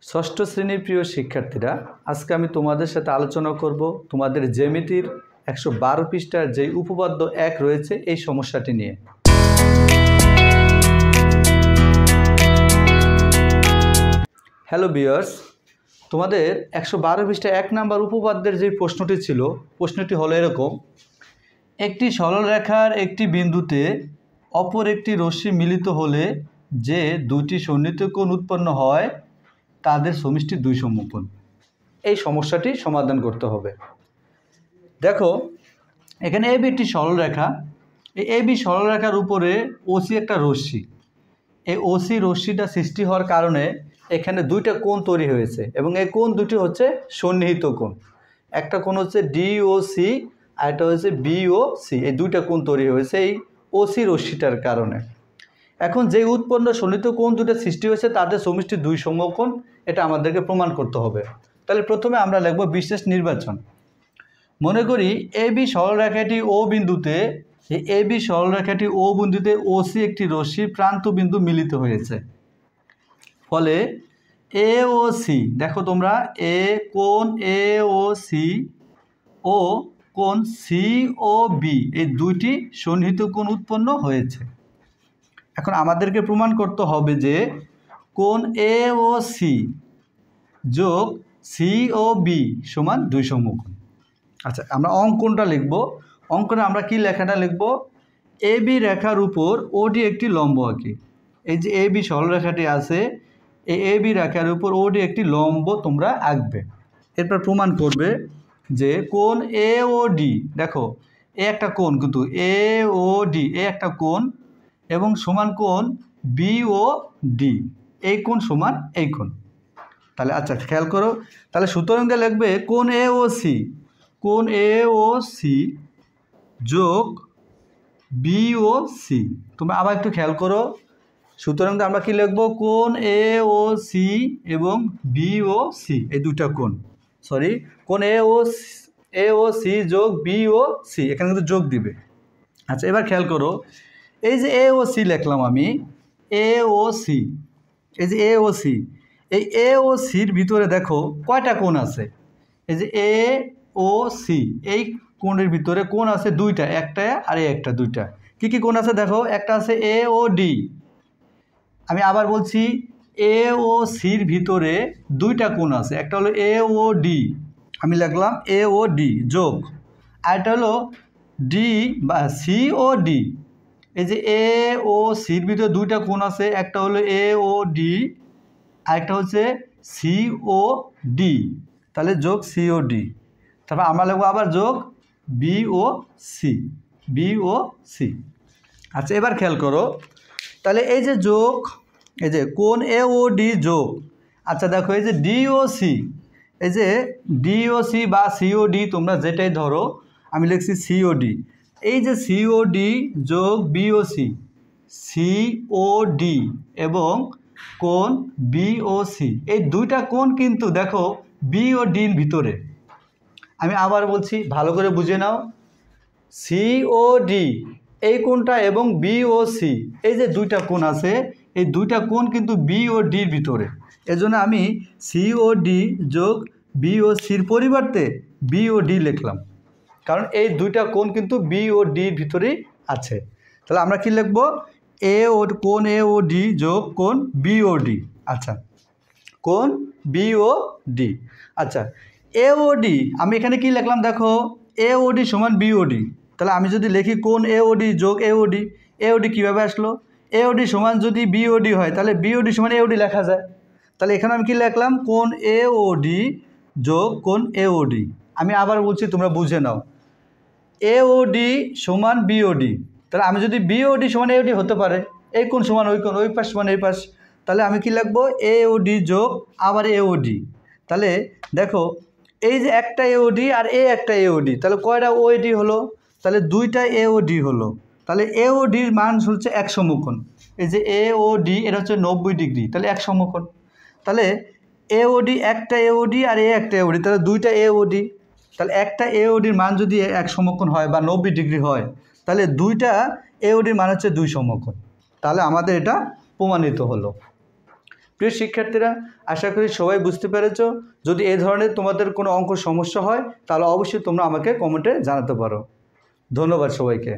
ষষ্ঠ শ্রেণীর প্রিয় শিক্ষার্থীরা, আজকে আমি তোমাদের সাথে আলোচনা করব তোমাদের জ্যামিতির 112 পৃষ্ঠার যে উপপাদ্য 1 রয়েছে এই সমস্যাটি নিয়ে। হ্যালো ভিউয়ার্স, তোমাদের 112 পৃষ্ঠা 1 নম্বর উপপাদ্যের যে প্রশ্নটি ছিল, প্রশ্নটি হলো এরকম: একটি সরলরেখার একটি বিন্দুতে অপর একটি রশ্মি মিলিত হলে যে দুটি সন্নিহিত কোণ উৎপন্ন হয় তাদের সমষ্টি দুই সমকোণ। এই সমস্যাটি সমাধান করতে হবে। দেখো, এখানে এবি একটি সরলরেখা, এই এবি সরলরেখার উপরে ওসি একটা রশ্মি। এই ওসি রশ্মিটা সৃষ্টি হওয়ার কারণে এখানে দুইটা কোণ তৈরি হয়েছে এবং এই কোণ দুটি হচ্ছে সন্নিহিত কোণ। একটা কোণ হচ্ছে ডিওসি আর একটা হচ্ছে বিওসি। এই দুইটা কোণ তৈরি হয়েছে এই ওসি রশ্মিটার কারণে। এখন যে উৎপন্ন সন্নিহিত কোণ দুটো সৃষ্টি হয়েছে তাদের সমষ্টি দুই সমকোণ, এটা আমাদেরকে প্রমাণ করতে হবে। তাহলে প্রথমে আমরা লিখব বিশেষ নির্বাচন। মনে করি এবি সরলরেখাটি ও বিন্দুতে, এই এবি সরলরেখাটি ও বিন্দুতে ওসি একটি রশ্মি প্রান্ত বিন্দু মিলিত হয়েছে। ফলে এ ও সি, দেখো তোমরা, কোণ এ ও সি ও কোণ সি ও বি, এই দুইটি সন্নিহিত কোণ উৎপন্ন হয়েছে। এখন আমাদেরকে প্রমাণ করতে হবে যে কোণ এ ও সি যোগ সি ও বি সমান দুই সমকোণ। আচ্ছা, আমরা অঙ্কনটা লিখব। অঙ্কনে আমরা কি লেখাটা লিখব? এ বি রেখার উপর ওডি একটি লম্ব আঁকি। এই যে এ বি সরলরেখাটি আছে, এই এ বি রেখার উপর ওডি একটি লম্ব তোমরা আঁকবে। এরপর প্রমাণ করবে যে কোণ এ ও ডি, দেখো এ একটা কোণ, কিন্তু এ ও ডি এ একটা কোণ এবং সমান কোণ বি ও ডি, এই কোণ সমান এই কোণ। তাহলে আচ্ছা খেয়াল করো, তাহলে সুতরাং লিখবে কোণ এ ও সি, কোণ এ ও সি যোগ বি ও সি। তোমরা আবার একটু খেয়াল করো, সুতরাং আমরা কি লিখবো? কোণ এ ও সি এবং বি ও সি, এই দুইটা কোণ, কোণ এ ও সি যোগ বি ও সি, এখানে কিন্তু যোগ দিবে। আচ্ছা, এবার খেয়াল করো, এই যে এ ও সি লিখলাম আমি, এ ও সি, এই যে এ ও সি, এই এ ও সির ভিতরে দেখো কয়টা কোণ আছে? এই যে এ ও সি, এই কোণের ভিতরে কোণ আছে দুইটা, একটা আর একটা, দুইটা। কি কি কোণ আছে দেখো? একটা আছে এ ও ডি। আমি আবার বলছি, এ ও সির ভিতরে দুইটা কোণ আছে, একটা হলো এ ও ডি, আমি লিখলাম এ ও ডি যোগ, আর একটা হলো ডি বা সি ও ডি। এই যে এ ও সির ভিতরে দুইটা কোণ আছে, একটা হলো এ ও ডি আর একটা হচ্ছে সি ও ডি, তাহলে যোগ সি ও ডি। তারপর আমরা লিখবো আবার যোগ বি ও সি, বি ও সি। আচ্ছা, এবার খেয়াল করো, তাহলে এই যে যোগ, এই যে কোণ এ ও ডি যোগ, আচ্ছা দেখো এই যে ডি ও সি, এই যে ডি ও সি বা সি ও ডি তোমরা যেটাই ধরো, আমি লিখছি সি ও ডি। এই যে সি ও ডি যোগ বি ও সি, সি ও ডি এবং কোণ বি ও সি, এই দুইটা কোণ কিন্তু দেখো বি ও ডির ভিতরে। আমি আবার বলছি, ভালো করে বুঝে নাও, সি ও ডি এই কোণটা এবং বি ও সি, এই যে দুইটা কোণ আছে, এই দুইটা কোণ কিন্তু বি ও ডির ভিতরে। এজন্য আমি সি ও ডি যোগ বি ও সির পরিবর্তে বি ও ডি লিখলাম, কারণ এই দুইটা কোণ কিন্তু বি ও ডির ভিতরেই আছে। তাহলে আমরা কি লিখব? কোণ এ ও ডি যোগ কোণ বি ও ডি। আচ্ছা, কোণ বি ও ডি। আচ্ছা, এ ও ডি আমি এখানে কি লিখলাম দেখো, এ ও ডি সমান বি ও ডি। তাহলে আমি যদি লিখি কোণ এ ও ডি যোগ এ ও ডি, এ ও ডি কীভাবে আসলো? এ ও ডি সমান যদি বি ও ডি হয় তাহলে বি ও ডি সমান এ ও ডি লেখা যায়। তাহলে এখানে আমি কি লিখলাম? কোণ এ ও ডি যোগ কোণ এ ও ডি। আমি আবার বলছি, তোমরা বুঝে নাও, এ ও ডি সমান বি ও ডি। তাহলে আমি যদি বি ও ডি সমান এ ও ডি হতে পারে, এই কোণ সমান ওই কোণ, ওই পাশ সমান এই পাশ, তাহলে আমি কি লিখবো? এ ও ডি যোগ আবার এ ও ডি। তাহলে দেখো এই যে একটা এ ও ডি আর এ একটা এ ও ডি, তাহলে কয়টা ও ডি হলো? তাহলে দুইটা এ ও ডি হলো। তাহলে এ ও ডির মান হচ্ছে এক সমকোণ। এই যে এ ও ডি এটা হচ্ছে 90 ডিগ্রি, তাহলে এক সমকোণ। তাহলে এ ও ডি একটা এ ও ডি আর এ একটা এ ও ডি, তাহলে দুইটা এ ও ডি। তাহলে একটা এ ও ডির মান যদি এক সমকোণ হয় বা 90 ডিগ্রি হয়, তাহলে দুইটা এ ও ডির মান হচ্ছে দুই সমকোণ। তাহলে আমাদের এটা প্রমাণিত হলো। প্রিয় শিক্ষার্থীরা, আশা করি সবাই বুঝতে পেরেছো। যদি এই ধরনের তোমাদের কোনো অঙ্ক সমস্যা হয় তাহলে অবশ্যই তোমরা আমাকে কমেন্টে জানাতে পারো। ধন্যবাদ সবাইকে।